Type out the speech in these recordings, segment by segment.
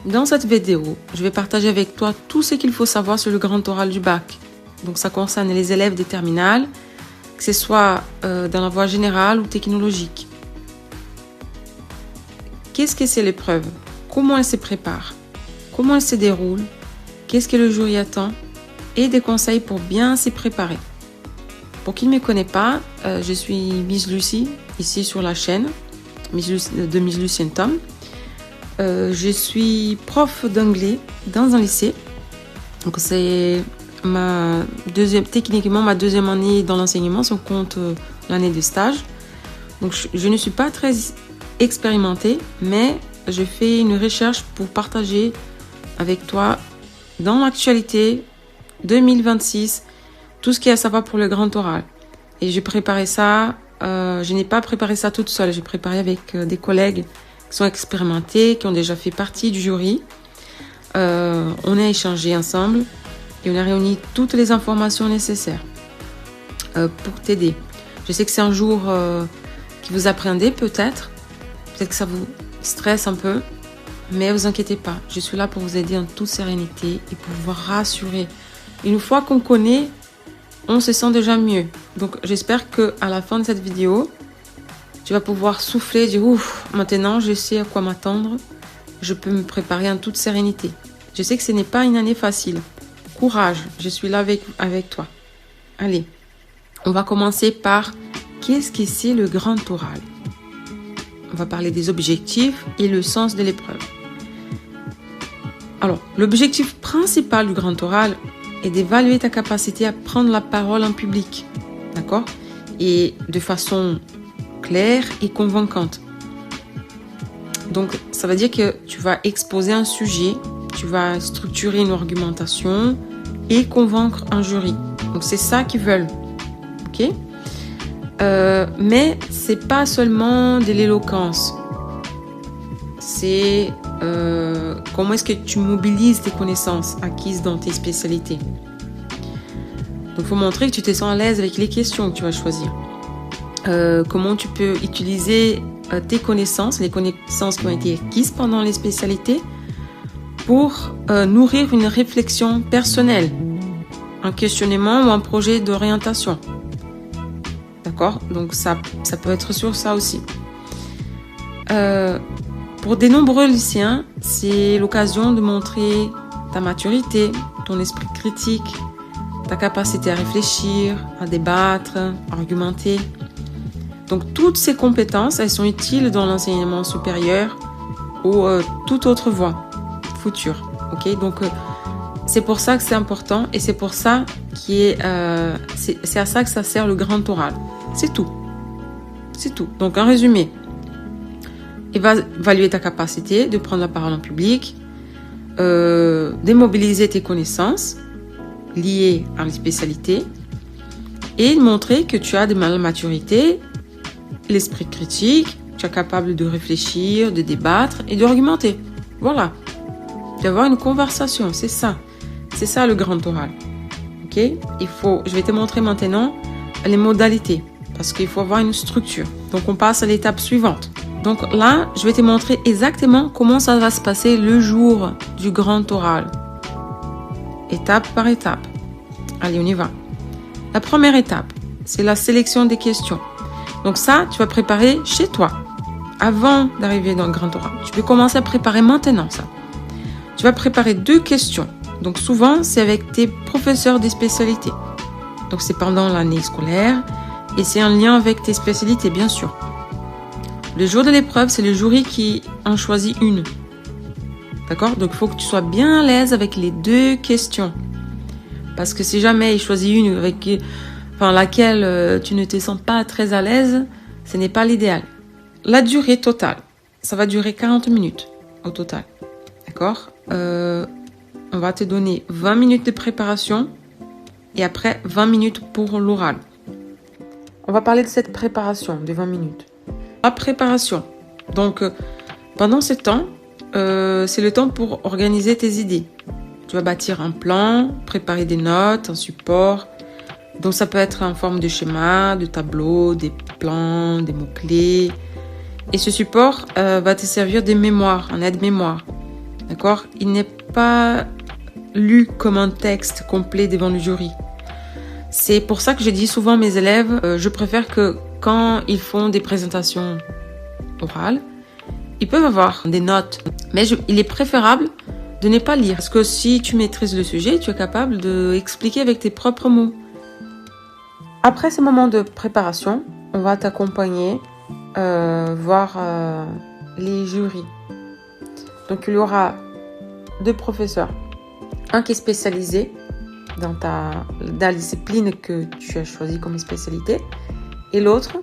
Dans cette vidéo, je vais partager avec toi tout ce qu'il faut savoir sur le grand oral du bac. Donc ça concerne les élèves des terminales, que ce soit dans la voie générale ou technologique. Qu'est-ce que c'est l'épreuve? Comment elle se prépare? Comment elle se déroule? Qu'est-ce que le jury attend? Et des conseils pour bien s'y préparer. Pour qui ne me connaît pas, je suis Miss Lucie, ici sur la chaîne de Miss Lucie Tom. Je suis prof d'anglais dans un lycée. Donc c'est techniquement ma deuxième année dans l'enseignement, si on compte l'année de stage. Donc je ne suis pas très expérimentée, mais je fais une recherche pour partager avec toi dans l'actualité 2026 tout ce qu'il y a à savoir pour le grand oral. Et j'ai préparé ça, je n'ai pas préparé ça toute seule, j'ai préparé avec des collègues qui sont expérimentés, qui ont déjà fait partie du jury. On a échangé ensemble et on a réuni toutes les informations nécessaires pour t'aider. Je sais que c'est un jour qui vous appréhendez peut-être que ça vous stresse un peu, mais vous inquiétez pas, je suis là pour vous aider en toute sérénité et pour vous rassurer. Une fois qu'on connaît, on se sent déjà mieux. Donc j'espère que à la fin de cette vidéo, tu vas pouvoir souffler, dire ouf, maintenant je sais à quoi m'attendre, je peux me préparer en toute sérénité. Je sais que ce n'est pas une année facile. Courage, je suis là avec toi. Allez, on va commencer par qu'est-ce que c'est le grand oral? On va parler des objectifs et le sens de l'épreuve. Alors, l'objectif principal du grand oral est d'évaluer ta capacité à prendre la parole en public, d'accord? Et de façon claire et convaincante. Donc, ça veut dire que tu vas exposer un sujet, tu vas structurer une argumentation et convaincre un jury. Donc, c'est ça qu'ils veulent, ok? Mais c'est pas seulement de l'éloquence. C'est comment est-ce que tu mobilises tes connaissances acquises dans tes spécialités. Donc, il faut montrer que tu te sens à l'aise avec les questions que tu vas choisir. Comment tu peux utiliser tes connaissances, les connaissances qui ont été acquises pendant les spécialités pour nourrir une réflexion personnelle, un questionnement ou un projet d'orientation. D'accord? Donc, ça peut être sur ça aussi. Pour de nombreux lycéens, c'est l'occasion de montrer ta maturité, ton esprit critique, ta capacité à réfléchir, à débattre, à argumenter. Donc, toutes ces compétences, elles sont utiles dans l'enseignement supérieur ou toute autre voie future. Ok? Donc, c'est pour ça que c'est important et c'est pour ça c'est à ça que ça sert le grand oral. C'est tout. C'est tout. Donc, en résumé, évaluer ta capacité de prendre la parole en public, démobiliser tes connaissances liées à la spécialité et montrer que tu as de la maturité, l'esprit critique, tu es capable de réfléchir, de débattre et d'argumenter. Voilà. D'avoir une conversation, c'est ça. C'est ça le grand oral. Ok? Je vais te montrer maintenant les modalités parce qu'il faut avoir une structure. Donc, on passe à l'étape suivante. Donc là, je vais te montrer exactement comment ça va se passer le jour du grand oral. Étape par étape. Allez, on y va. La première étape, c'est la sélection des questions. Donc ça, tu vas préparer chez toi, avant d'arriver dans le grand oral. Tu peux commencer à préparer maintenant ça. Tu vas préparer 2 questions. Donc souvent, c'est avec tes professeurs des spécialités. Donc c'est pendant l'année scolaire et c'est en lien avec tes spécialités, bien sûr. Le jour de l'épreuve, c'est le jury qui en choisit une. D'accord? Donc, il faut que tu sois bien à l'aise avec les 2 questions. Parce que si jamais il choisit une avec laquelle tu ne te sens pas très à l'aise, ce n'est pas l'idéal. La durée totale, ça va durer 40 minutes au total. D'accord? On va te donner 20 minutes de préparation et après 20 minutes pour l'oral. On va parler de cette préparation de 20 minutes. La préparation. Donc, pendant ce temps, c'est le temps pour organiser tes idées. Tu vas bâtir un plan, préparer des notes, un support. Donc, ça peut être en forme de schéma, de tableau, des plans, des mots-clés. Et ce support va te servir de mémoire, en aide-mémoire. D'accord? Il n'est pas lu comme un texte complet devant le jury. C'est pour ça que je dis souvent à mes élèves, je préfère que quand ils font des présentations orales, ils peuvent avoir des notes, mais il est préférable de ne pas lire. Parce que si tu maîtrises le sujet, tu es capable d'expliquer avec tes propres mots. Après ces moments de préparation, on va t'accompagner voir les jurys. Donc il y aura 2 professeurs. Un qui est spécialisé dans la discipline que tu as choisi comme spécialité. Et l'autre,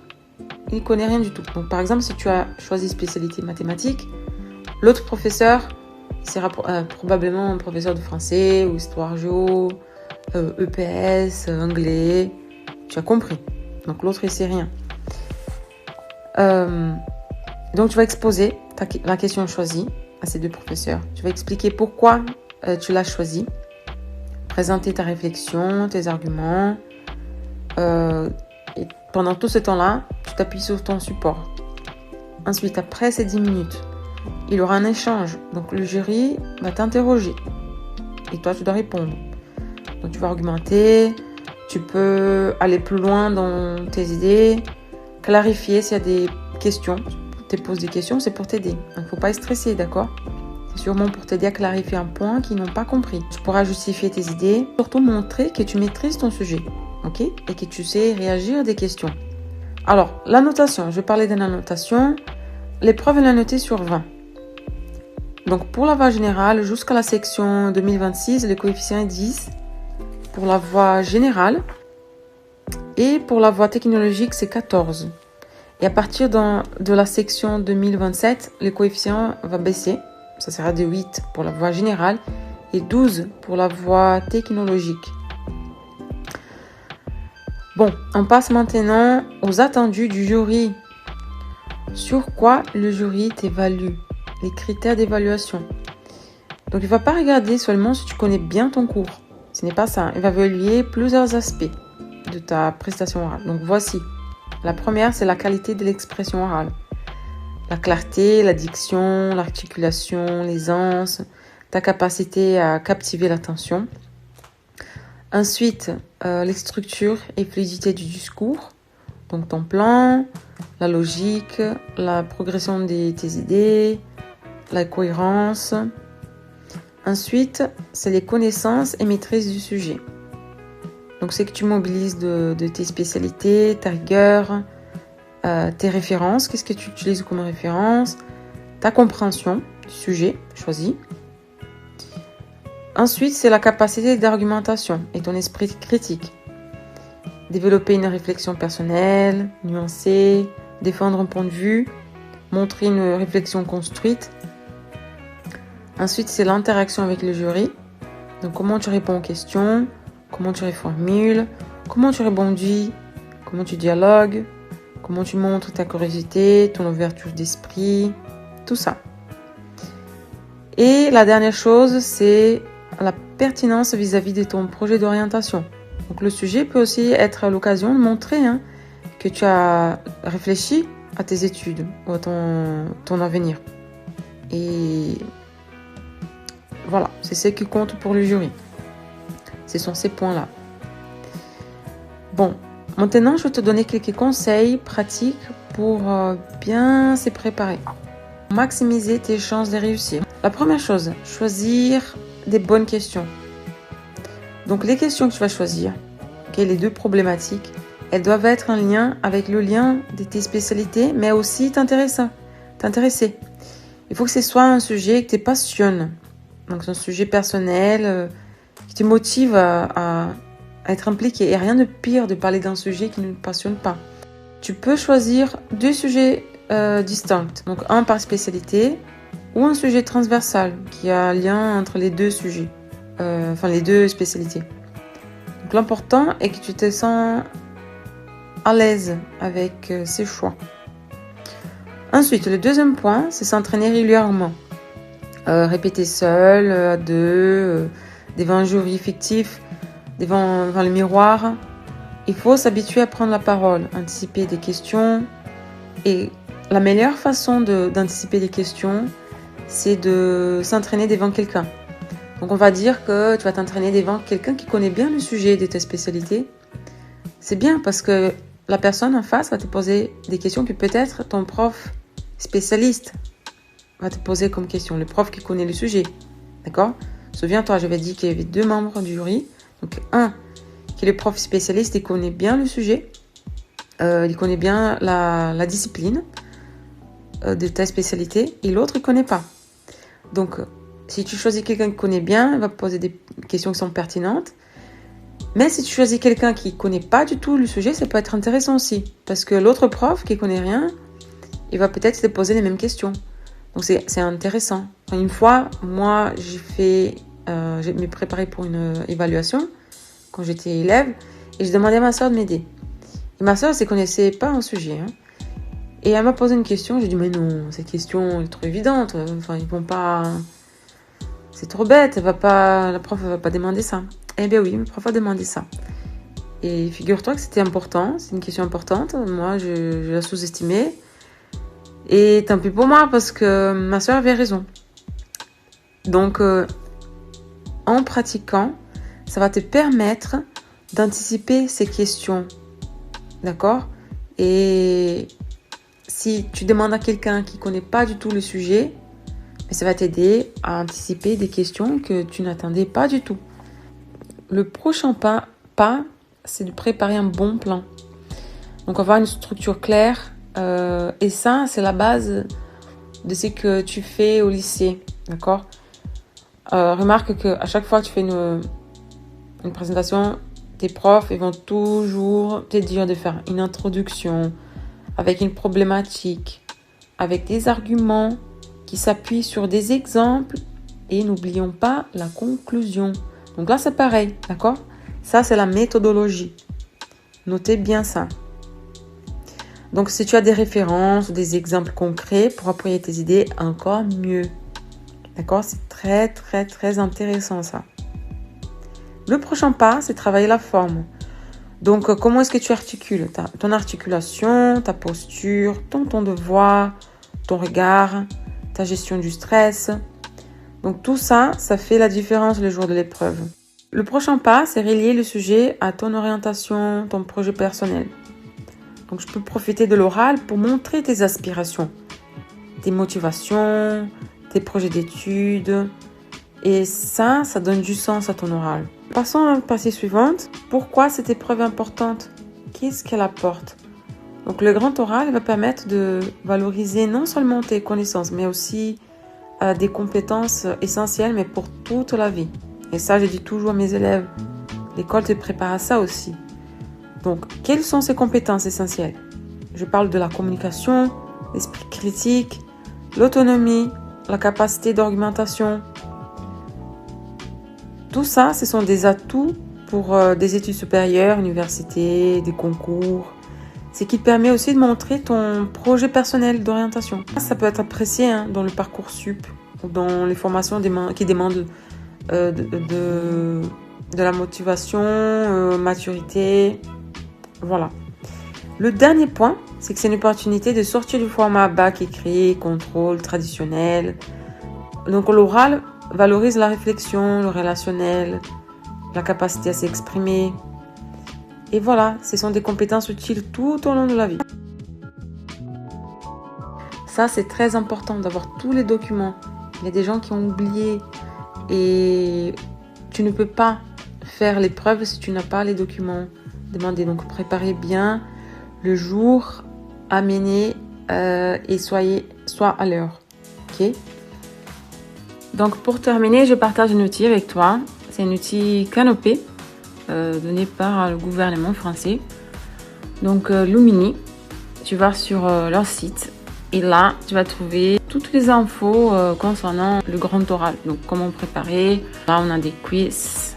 il ne connaît rien du tout. Donc par exemple, si tu as choisi spécialité mathématiques, l'autre professeur sera probablement un professeur de français ou histoire géo, EPS, anglais. Tu as compris. Donc l'autre, il ne sait rien. Donc tu vas exposer la question choisie à ces 2 professeurs. Tu vas expliquer pourquoi tu l'as choisi. Présenter ta réflexion, tes arguments. Et pendant tout ce temps-là, tu t'appuies sur ton support. Ensuite, après ces 10 minutes, il y aura un échange. Donc le jury va t'interroger. Et toi, tu dois répondre. Donc tu vas argumenter. Tu peux aller plus loin dans tes idées. Clarifier s'il y a des questions. Tu te poses des questions, c'est pour t'aider. Donc il ne faut pas être stressé, d'accord? C'est sûrement pour t'aider à clarifier un point qu'ils n'ont pas compris. Tu pourras justifier tes idées. Surtout montrer que tu maîtrises ton sujet. Ok? Et que tu sais réagir à des questions. Alors, la notation. Je vais parler de la notation. L'épreuve est notée sur 20. Donc, pour la voie générale, jusqu'à la section 2026, le coefficient est 10. Pour la voie générale. Et pour la voie technologique, c'est 14. Et à partir de la section 2027, le coefficient va baisser. Ça sera de 8 pour la voie générale et 12 pour la voie technologique. Bon, on passe maintenant aux attendus du jury. Sur quoi le jury t'évalue? Les critères d'évaluation. Donc, il ne va pas regarder seulement si tu connais bien ton cours. Ce n'est pas ça. Il va évaluer plusieurs aspects de ta prestation orale. Donc, voici. La première, c'est la qualité de l'expression orale. La clarté, la diction, l'articulation, l'aisance, ta capacité à captiver l'attention. Ensuite, les structures et fluidité du discours. Donc ton plan, la logique, la progression de tes idées, la cohérence. Ensuite, c'est les connaissances et maîtrise du sujet. Donc c'est que tu mobilises de tes spécialités, ta rigueur, tes références, qu'est-ce que tu utilises comme référence, ta compréhension du sujet choisi. Ensuite, c'est la capacité d'argumentation et ton esprit critique. Développer une réflexion personnelle, nuancée, défendre un point de vue, montrer une réflexion construite. Ensuite, c'est l'interaction avec le jury. Donc, comment tu réponds aux questions, comment tu reformules, comment tu rebondis, comment tu dialogues, comment tu montres ta curiosité, ton ouverture d'esprit, tout ça. Et la dernière chose, c'est la pertinence vis-à-vis de ton projet d'orientation. Donc le sujet peut aussi être l'occasion de montrer que tu as réfléchi à tes études ou à ton avenir. Et voilà, c'est ce qui compte pour le jury. Ce sont ces points-là. Bon, maintenant je vais te donner quelques conseils pratiques pour bien se préparer. Maximiser tes chances de réussir. La première chose, choisir des bonnes questions. Donc les questions que tu vas choisir, les 2 problématiques, elles doivent être en lien avec le lien de tes spécialités, mais aussi t'intéresser. Il faut que ce soit un sujet qui te passionne. Donc c'est un sujet personnel qui te motive à être impliqué. Et rien de pire de parler d'un sujet qui ne te passionne pas. Tu peux choisir 2 sujets distincts. Donc un par spécialité ou un sujet transversal qui a un lien entre les 2 sujets. Les 2 spécialités. Donc l'important est que tu te sens à l'aise avec ces choix. Ensuite, le deuxième point, c'est s'entraîner régulièrement. Répéter seul, à 2, devant un jury fictif, devant le miroir. Il faut s'habituer à prendre la parole, anticiper des questions. Et la meilleure façon d'anticiper des questions, c'est de s'entraîner devant quelqu'un. Donc on va dire que tu vas t'entraîner devant quelqu'un qui connaît bien le sujet de ta spécialité. C'est bien parce que la personne en face va te poser des questions que peut-être ton prof spécialiste va te poser comme question, le prof qui connaît le sujet. D'accord ? Souviens-toi, j'avais dit qu'il y avait 2 membres du jury. Donc un qui est le prof spécialiste, il connaît bien le sujet, il connaît bien la discipline de ta spécialité, et l'autre il connaît pas. Donc si tu choisis quelqu'un qui connaît bien, il va te poser des questions qui sont pertinentes. Mais si tu choisis quelqu'un qui connaît pas du tout le sujet, ça peut être intéressant aussi, parce que l'autre prof qui connaît rien, il va peut-être te poser les mêmes questions. Donc c'est intéressant. Une fois, moi j'ai me préparé pour une évaluation quand j'étais élève, et je demandais à ma soeur de m'aider. Et ma soeur, elle ne connaissait pas un sujet, hein. Et elle m'a posé une question, j'ai dit mais non, cette question est trop évidente, enfin ils vont pas, c'est trop bête, la prof va pas demander ça. Eh bien oui, le prof a demandé ça. Et figure-toi que c'était important, c'est une question importante, moi je la sous-estimais. Et tant pis pour moi, parce que ma soeur avait raison. Donc, en pratiquant, ça va te permettre d'anticiper ces questions. D'accord ? Et si tu demandes à quelqu'un qui ne connaît pas du tout le sujet, ça va t'aider à anticiper des questions que tu n'attendais pas du tout. Le prochain pas, c'est de préparer un bon plan. Donc, avoir une structure claire. Et ça, c'est la base de ce que tu fais au lycée, d'accord ? Remarque qu'à chaque fois que tu fais une présentation, tes profs ils vont toujours te dire de faire une introduction avec une problématique, avec des arguments qui s'appuient sur des exemples, et n'oublions pas la conclusion. Donc là, c'est pareil, d'accord ? Ça, c'est la méthodologie. Notez bien ça. Donc, si tu as des références, des exemples concrets pour appuyer tes idées, encore mieux. D'accord ? C'est très, très, très intéressant ça. Le prochain pas, c'est travailler la forme. Donc, comment est-ce que tu articules ? Ton articulation, ta posture, ton ton de voix, ton regard, ta gestion du stress. Donc, tout ça, ça fait la différence le jour de l'épreuve. Le prochain pas, c'est relier le sujet à ton orientation, ton projet personnel. Donc, je peux profiter de l'oral pour montrer tes aspirations, tes motivations, tes projets d'études. Et ça donne du sens à ton oral. Passons à la partie suivante. Pourquoi cette épreuve est importante ? Qu'est-ce qu'elle apporte ? Donc, le grand oral va permettre de valoriser non seulement tes connaissances, mais aussi des compétences essentielles, mais pour toute la vie. Et ça, je dis toujours à mes élèves, l'école te prépare à ça aussi. Donc, quelles sont ces compétences essentielles ? Je parle de la communication, l'esprit critique, l'autonomie, la capacité d'argumentation. Tout ça, ce sont des atouts pour des études supérieures, universités, des concours. Ce qui te permet aussi de montrer ton projet personnel d'orientation. Ça peut être apprécié dans le Parcoursup ou dans les formations qui demandent de la motivation, maturité. Voilà. Le dernier point, c'est que c'est une opportunité de sortir du format bac écrit, contrôle traditionnel. Donc l'oral valorise la réflexion, le relationnel, la capacité à s'exprimer. Et voilà, ce sont des compétences utiles tout au long de la vie. Ça, c'est très important d'avoir tous les documents. Il y a des gens qui ont oublié et tu ne peux pas faire l'épreuve si tu n'as pas les documents demandez. Donc, préparez bien le jour, amenez et sois à l'heure. Ok ? Donc, pour terminer, je partage un outil avec toi. C'est un outil Canopé donné par le gouvernement français. Donc, Lumini. Tu vas sur leur site et là, tu vas trouver toutes les infos concernant le grand oral. Donc, comment préparer. Là, on a des quiz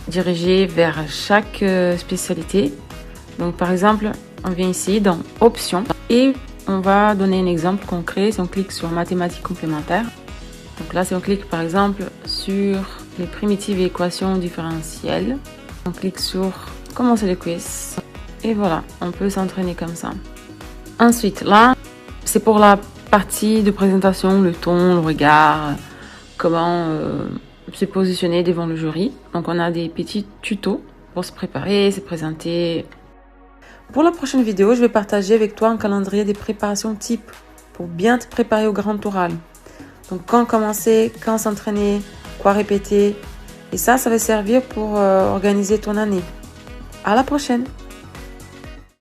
dirigés vers chaque spécialité. Donc, par exemple, on vient ici dans Options et on va donner un exemple concret. Si on clique sur Mathématiques complémentaires, donc là, si on clique par exemple sur les primitives et équations différentielles, on clique sur Commencer le quiz et voilà, on peut s'entraîner comme ça. Ensuite, là, c'est pour la partie de présentation, le ton, le regard, comment se positionner devant le jury. Donc on a des petits tutos pour se préparer, se présenter. Pour la prochaine vidéo, je vais partager avec toi un calendrier des préparations type pour bien te préparer au grand oral. Donc quand commencer, quand s'entraîner, quoi répéter. Et ça va servir pour organiser ton année. À la prochaine!